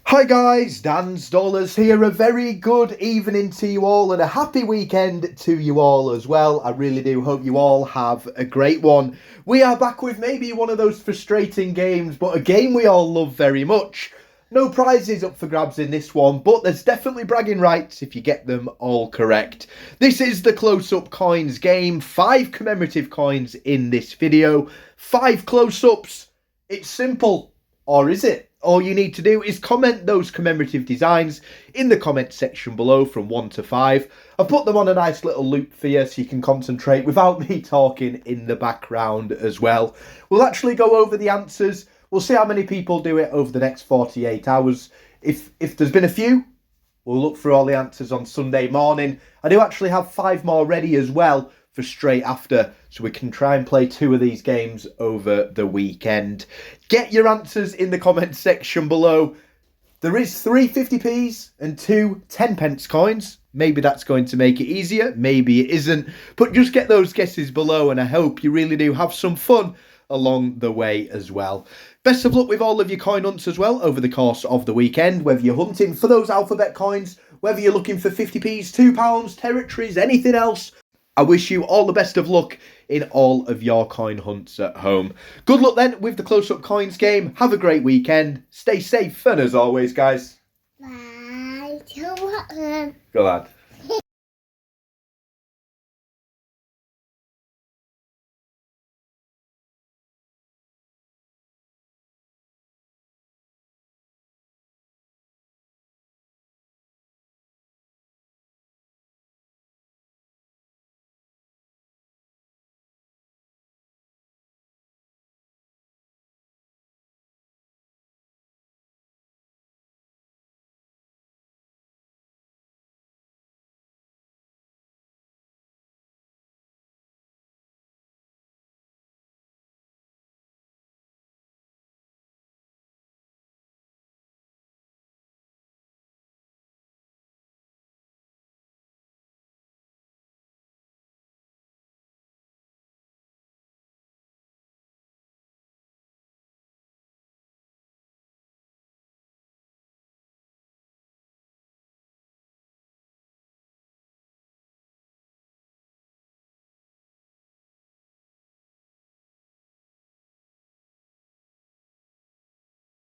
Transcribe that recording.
Hi guys, Dan's Dollars here. A very good evening to you all and a happy weekend to you all as well. I really do hope you all have a great one. We are back with maybe one of those frustrating games, but a game we all love very much. No prizes up for grabs in this one, but there's definitely bragging rights if you get them all correct. This is the close-up coins game. 5 commemorative coins in this video. 5 close-ups. It's simple. Or is it? All you need to do is comment those commemorative designs in the comment section below from 1 to 5. I've put them on a nice little loop for you so you can concentrate without me talking in the background as well. We'll actually go over the answers. We'll see how many people do it over the next 48 hours. If there's been a few, we'll look through all the answers on Sunday morning. I do actually have 5 more ready as well for straight after, so we can try and play 2 of these games over the weekend. Get your answers in the comments section below. There is 3 50p's and 2 10p coins. Maybe that's going to make it easier, maybe it isn't, but just get those guesses below and I hope you really do have some fun along the way as well. Best of luck with all of your coin hunts as well over the course of the weekend, whether you're hunting for those alphabet coins, whether you're looking for 50p's, £2, territories, anything else. I wish you all the best of luck in all of your coin hunts at home. Good luck then with the close-up coins game. Have a great weekend. Stay safe and as always, guys. Bye. You're welcome. Go lad.